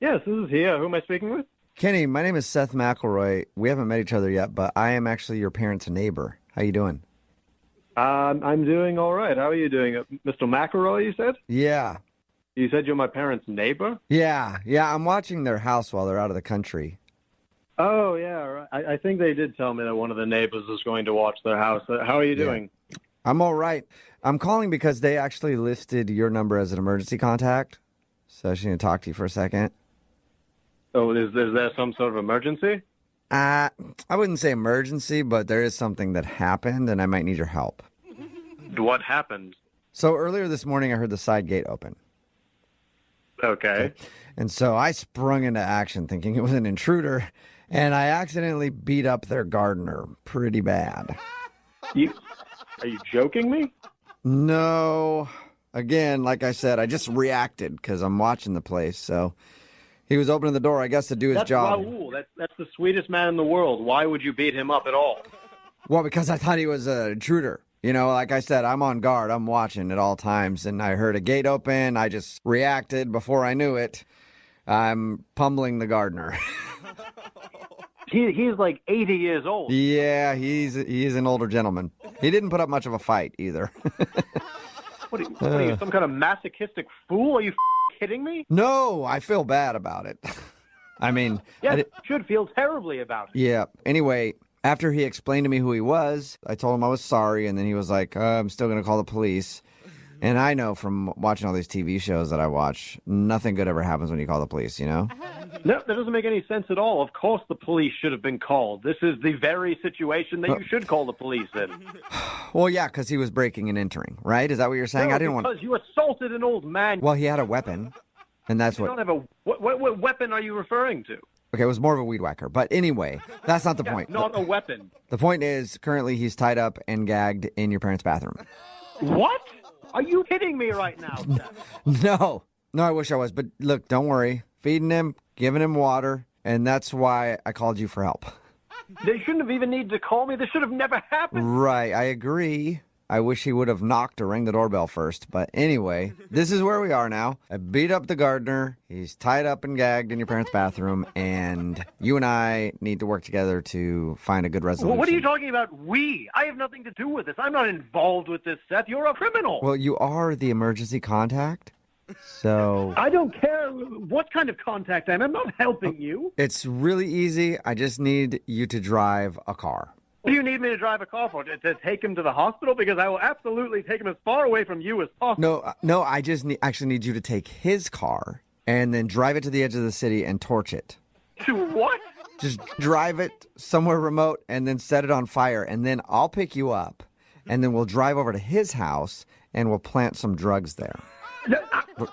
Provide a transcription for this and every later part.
Yes, this is here. Who am I speaking with? Kenny, my name is Seth McElroy. We haven't met each other yet, but I am actually your parents' neighbor. How you doing? I'm doing all right. How are you doing? Mr. McElroy, you said? Yeah. You said you're my parents' neighbor? Yeah. I'm watching their house while they're out of the country. Oh, yeah. Right. I think they did tell me that one of the neighbors was going to watch their house. How are you doing? I'm all right. I'm calling because they actually listed your number as an emergency contact. So I just need to talk to you for a second. Oh, is there some sort of emergency? I wouldn't say emergency, but there is something that happened, and I might need your help. What happened? So earlier this morning, I heard the side gate open. Okay. And so I sprung into action thinking it was an intruder, and I accidentally beat up their gardener pretty bad. Are you joking me? No. Again, like I said, I just reacted because I'm watching the place, so... He was opening the door, I guess, to do his job. That's Raul. That's the sweetest man in the world. Why would you beat him up at all? Well, because I thought he was an intruder. You know, like I said, I'm on guard. I'm watching at all times. And I heard a gate open. I just reacted. Before I knew it, I'm pummeling the gardener. He's like 80 years old. Yeah, he's an older gentleman. He didn't put up much of a fight either. What are you, some kind of masochistic fool? Are you kidding me? No, I feel bad about it. I mean... Yes, you should feel terribly about it. Yeah. Anyway, after he explained to me who he was, I told him I was sorry, and then he was like, I'm still going to call the police. And I know from watching all these TV shows that I watch, nothing good ever happens when you call the police, you know? No, that doesn't make any sense at all. Of course the police should have been called. This is the very situation that you should call the police in. Well, yeah, because he was breaking and entering, right? Is that what you're saying? No, I didn't because you assaulted an old man. Well, he had a weapon, and that's You what... don't have a... What weapon are you referring to? Okay, it was more of a weed whacker. But anyway, that's not the point. Not a weapon. The point is, currently he's tied up and gagged in your parents' bathroom. What? Are you kidding me right now, Seth? No, I wish I was. But look, don't worry. Feeding him, giving him water, and that's why I called you for help. They shouldn't have even needed to call me. This should have never happened. Right, I agree. I wish he would have knocked or rang the doorbell first. But anyway, this is where we are now. I beat up the gardener. He's tied up and gagged in your parents' bathroom. And you and I need to work together to find a good resolution. Well, what are you talking about, we? I have nothing to do with this. I'm not involved with this, Seth. You're a criminal. Well, you are the emergency contact. So... I don't care what kind of contact I am. I'm not helping you. It's really easy. I just need you to drive a car. What do you need me to drive a car for? To take him to the hospital? Because I will absolutely take him as far away from you as possible. No, I just actually need you to take his car and then drive it to the edge of the city and torch it. To what? Just drive it somewhere remote and then set it on fire, and then I'll pick you up, and then we'll drive over to his house and we'll plant some drugs there. No,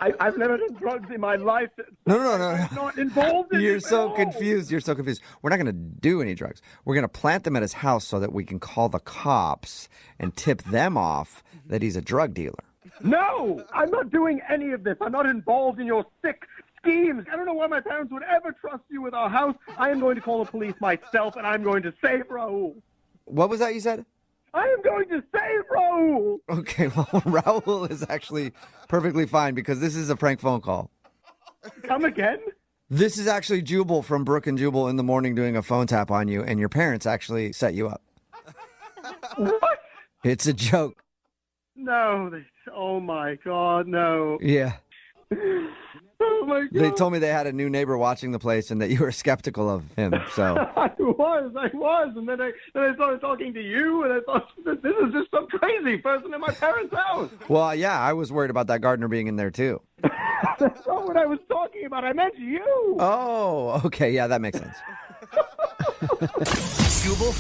I've never done drugs in my life. No. I'm not involved in You're this so at all. confused. You're so confused. We're not going to do any drugs. We're going to plant them at his house so that we can call the cops and tip them off that he's a drug dealer. No, I'm not doing any of this. I'm not involved in your sick schemes. I don't know why my parents would ever trust you with our house. I am going to call the police myself, and I'm going to save Raul. What was that you said? I am going to save Raul. Okay, well, Raul is actually perfectly fine because this is a prank phone call. Come again? This is actually Jubal from Brook and Jubal in the morning doing a phone tap on you, and your parents actually set you up. What? It's a joke. No. Oh, my God, no. Yeah. Oh, my God. They told me they had a new neighbor watching the place and that you were skeptical of him, so... I was, and then I started talking to you, and I thought, this is just some crazy person in my parents' house. Well, yeah, I was worried about that gardener being in there, too. That's not what I was talking about. I meant you. Oh, okay, yeah, that makes sense. Jubal